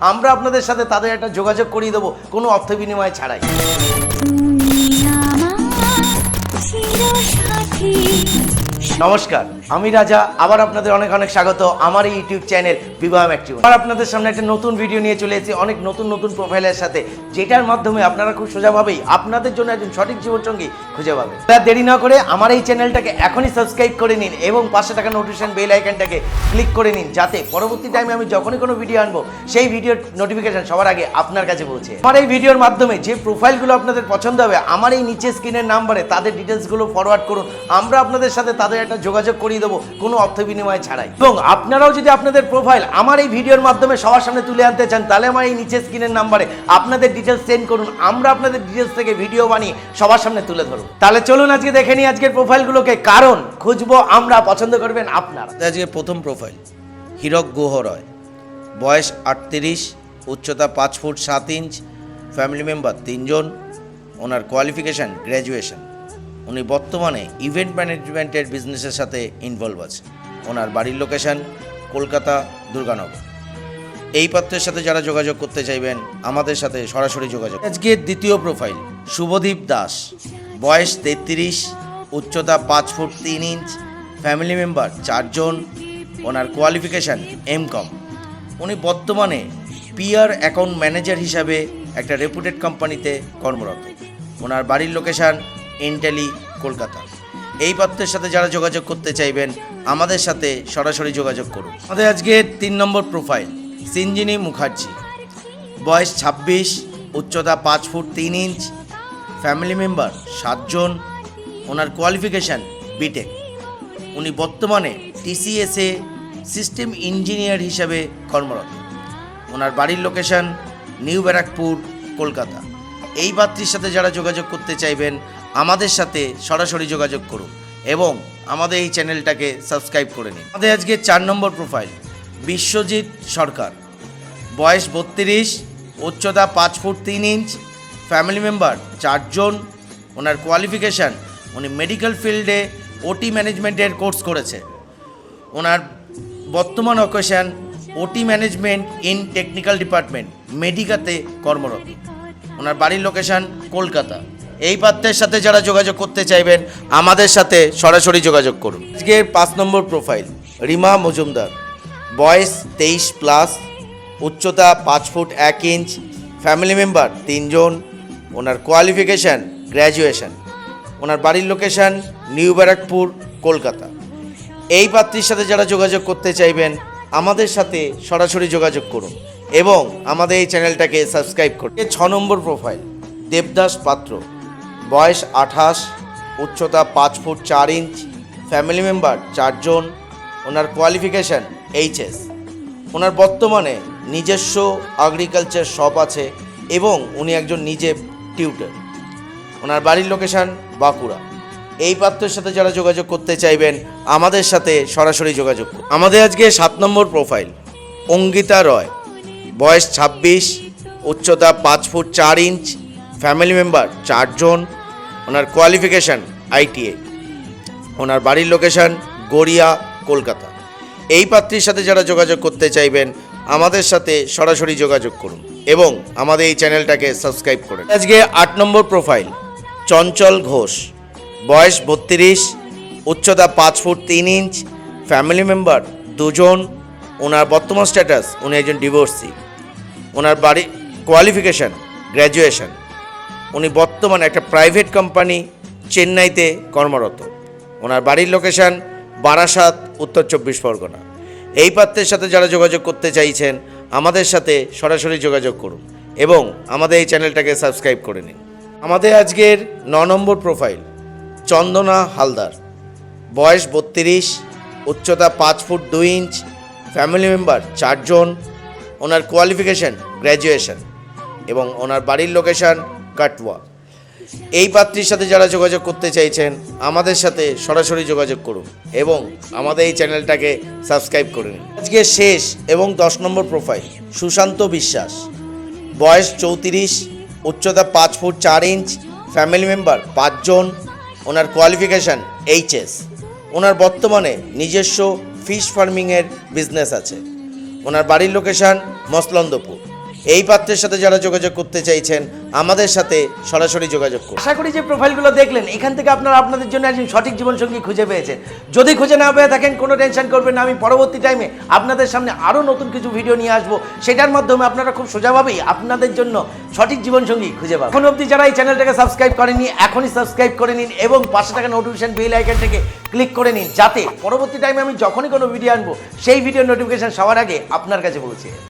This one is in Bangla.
আমরা আপনাদের সাথে তাদের একটা যোগাযোগ করিয়ে দেবো কোনো অর্থ বিনিময় ছাড়াই। নমস্কার, আমি রাজা, আবার আপনাদের অনেক অনেক স্বাগত আমার এই ইউটিউব চ্যানেল বিবাহ ম্যাট্রিমনি। আবার আপনাদের সামনে একটা নতুন ভিডিও নিয়ে চলে এসেছি অনেক নতুন নতুন প্রোফাইলের সাথে, যেটার মাধ্যমে আপনারা খুব সোজাভাবেই আপনাদের জন্য একজন সঠিক জীবনসঙ্গী খুঁজে পাবেন। দেরি না করে আমার এই চ্যানেলটাকে এখনই সাবস্ক্রাইব করে নিন এবং পাশে থাকা নোটিফিকেশন বেল আইকনটাকে ক্লিক করে নিন, যাতে পরবর্তী টাইমে আমি যখনই কোনো ভিডিও আনবো সেই ভিডিওর নোটিফিকেশন সবার আগে আপনার কাছে পৌঁছে। আমার এই ভিডিওর মাধ্যমে যে প্রোফাইলগুলো আপনাদের পছন্দ হবে আমার এই নিচে স্ক্রিনের নাম্বারে তাদের ডিটেলসগুলো ফরওয়ার্ড করুন, আমরা আপনাদের সাথে তাদের একটা যোগাযোগ করিয়ে দেবো কোনো অর্থ বিনিময় ছাড়াই। এবং আপনারাও যদি আপনাদের প্রোফাইল আমার এই ভিডিওর মাধ্যমে সবার সামনে তুলে আনতে চান, তাহলে আমার এই নিচে স্ক্রিনের নাম্বারে আপনাদের ডিটেলস সেন্ড করুন, আমরা আপনাদের ডিটেলস থেকে ভিডিও বানিয়ে সবার সামনে তুলে ধরুন। তাহলে চলুন আজকে দেখে নিই আজকের প্রোফাইলগুলোকে, কারণ খুঁজবো আমরা, পছন্দ করবেন আপনারা। আজকে প্রথম প্রোফাইল হীরক গুহ রয়, বয়স 38, উচ্চতা 5 ফুট 7 ইঞ্চ, ফ্যামিলি মেম্বার 3 জন, ওনার কোয়ালিফিকেশান গ্র্যাজুয়েশন। উনি বর্তমানে ইভেন্ট ম্যানেজমেন্টের বিজনেসের সাথে ইনভলভ আছে। ওনার বাড়ির লোকেশান কলকাতা দুর্গানগর। এই পাত্রের সাথে যারা যোগাযোগ করতে চাইবেন আমাদের সাথে সরাসরি যোগাযোগ। আজকের দ্বিতীয় প্রোফাইল শুভদীপ দাস, বয়স 33, উচ্চতা 5 ফুট 3 ইঞ্চ, ফ্যামিলি মেম্বার 4 জন, ওনার কোয়ালিফিকেশান এমকম। উনি বর্তমানে পিআর অ্যাকাউন্ট ম্যানেজার হিসাবে একটা রেপুটেড কোম্পানিতে কর্মরত। ওনার বাড়ির লোকেশান ইন্টেলি কলকাতা। এই পাত্রের সাথে যারা যোগাযোগ করতে চাইবেন আমাদের সাথে সরাসরি যোগাযোগ করুন। আমাদের আজকের 3 নম্বর প্রোফাইল সিঞ্জিনী মুখার্জি, বয়স 26, উচ্চতা 5 ফুট 3 ইঞ্চ, ফ্যামিলি মেম্বার 7 জন, ওনার কোয়ালিফিকেশান বিটেক। উনি বর্তমানে টিসিএসে সিস্টেম ইঞ্জিনিয়ার হিসাবে কর্মরত। ওনার বাড়ির লোকেশান নিউ ব্যারাকপুর কলকাতা। এই পাত্রীর সাথে যারা যোগাযোগ করতে চাইবেন আমাদের সাথে সরাসরি যোগাযোগ করুন এবং আমাদের এই চ্যানেলটাকে সাবস্ক্রাইব করে নিন। আমাদের আজকে 4 নম্বর প্রোফাইল বিশ্বজিৎ সরকার, বয়স 32, উচ্চতা 5 ফুট 3 ইঞ্চ, ফ্যামিলি মেম্বার 4 জন, ওনার কোয়ালিফিকেশান উনি মেডিকেল ফিল্ডে ওটি ম্যানেজমেন্টের কোর্স করেছে। ওনার বর্তমান অকেশান ওটি ম্যানেজমেন্ট ইন টেকনিক্যাল ডিপার্টমেন্ট মেডিকাতে কর্মরত। ওনার বাড়ির লোকেশান কলকাতা। এই পাত্রের সাথে যারা যোগাযোগ করতে চাইবেন আমাদের সাথে সরাসরি যোগাযোগ করুন। আজকের 5 নম্বর প্রোফাইল রিমা মজুমদার, বয়স 23+, উচ্চতা 5 ফুট 1 ইঞ্চ, ফ্যামিলি মেম্বার 3 জন, ওনার কোয়ালিফিকেশান গ্র্যাজুয়েশন। ওনার বাড়ির লোকেশান নিউ ব্যারাকপুর কলকাতা। এই পাত্রীর সাথে যারা যোগাযোগ করতে চাইবেন আমাদের সাথে সরাসরি যোগাযোগ করুন এবং আমাদের এই চ্যানেলটাকে সাবস্ক্রাইব করুন। 6 নম্বর প্রোফাইল দেবদাস পাত্র, বয়স 28, উচ্চতা 5 ফুট 4 ইঞ্চ, ফ্যামিলি মেম্বার 4 জন, ওনার কোয়ালিফিকেশান এইচএস। ওনার বর্তমানে নিজস্ব এগ্রিকালচার শপ আছে এবং উনি একজন নিজে টিউটর। ওনার বাড়ির লোকেশান বাঁকুড়া। এই পাত্রের সাথে যারা যোগাযোগ করতে চাইবেন আমাদের সাথে সরাসরি যোগাযোগ করুন। আমাদের আজকে 7 নম্বর প্রোফাইল অঙ্কিতা রয়, বয়স 26, উচ্চতা 5 ফুট 4 ইঞ্চ, ফ্যামিলি মেম্বার 4 জন, ওনার কোয়ালিফিকেশান আইটিআই। ওনার বাড়ির লোকেশান গড়িয়া কলকাতা। এই পাত্রীর সাথে যারা যোগাযোগ করতে চাইবেন আমাদের সাথে সরাসরি যোগাযোগ করুন এবং আমাদের এই চ্যানেলটাকে সাবস্ক্রাইব করুন। আজকে 8 নম্বর প্রোফাইল চঞ্চল ঘোষ, বয়স 32, উচ্চতা 5 ফুট 3 ইঞ্চ, ফ্যামিলি মেম্বার 2 জন, ওনার বর্তমান স্ট্যাটাস উনি একজন ডিভোর্সি। ওনার বাড়ি কোয়ালিফিকেশান গ্র্যাজুয়েশন। উনি বর্তমানে একটা প্রাইভেট কোম্পানি চেন্নাইতে কর্মরত। ওনার বাড়ির লোকেশান বারাসাত, উত্তর 24 পরগনা। এই পাত্রের সাথে যারা যোগাযোগ করতে চাইছেন আমাদের সাথে সরাসরি যোগাযোগ করুন এবং আমাদের এই চ্যানেলটাকে সাবস্ক্রাইব করে নিন। আমাদের আজকের 9 নম্বর প্রোফাইল চন্দনা হালদার, বয়স 32, উচ্চতা 5 ফুট 2 ইঞ্চ, ফ্যামিলি মেম্বার 4 জন, ওনার কোয়ালিফিকেশান গ্র্যাজুয়েশন এবং ওনার বাড়ির লোকেশান কাটওয়া। এই পাত্রীর সাথে যারা যোগাযোগ করতে চাইছেন আমাদের সাথে সরাসরি যোগাযোগ করুন এবং আমাদের এই চ্যানেলটাকে সাবস্ক্রাইব করে নিন। আজকে শেষ এবং 10 নম্বর প্রোফাইল সুশান্ত বিশ্বাস, বয়স 34, উচ্চতা 5 ফুট 4 ইঞ্চ, ফ্যামিলি মেম্বার 5 জন, ওনার কোয়ালিফিকেশান এইচএস। ওনার বর্তমানে নিজস্ব ফিশ ফার্মিংয়ের বিজনেস আছে। ওনার বাড়ির লোকেশন মসলন্দপুর। এই পাত্রের সাথে যারা যোগাযোগ করতে চাইছেন আমাদের সাথে সরাসরি যোগাযোগ করুন। আশা করি যে প্রোফাইলগুলো দেখলেন এখান থেকে আপনারা আপনাদের জন্য একজন সঠিক জীবনসঙ্গী খুঁজে পেয়েছেন। যদি খুঁজে না পেয়ে থাকেন কোনো টেনশন করবেন না, আমি পরবর্তী টাইমে আপনাদের সামনে আরও নতুন কিছু ভিডিও নিয়ে আসবো, সেটার মাধ্যমে আপনারা খুব সোজাভাবেই আপনাদের জন্য সঠিক জীবনসঙ্গী খুঁজে পাবেন। এখন অবধি যারা এই চ্যানেলটাকে সাবস্ক্রাইব করেননি এখনই সাবস্ক্রাইব করে নিন এবং পাশে থাকা নোটিফিকেশন বেল আইকনটাকে ক্লিক করে নিন, যাতে পরবর্তী টাইমে আমি যখনই কোনো ভিডিও আনবো সেই ভিডিওর নোটিফিকেশন সবার আগে আপনার কাছে পৌঁছে।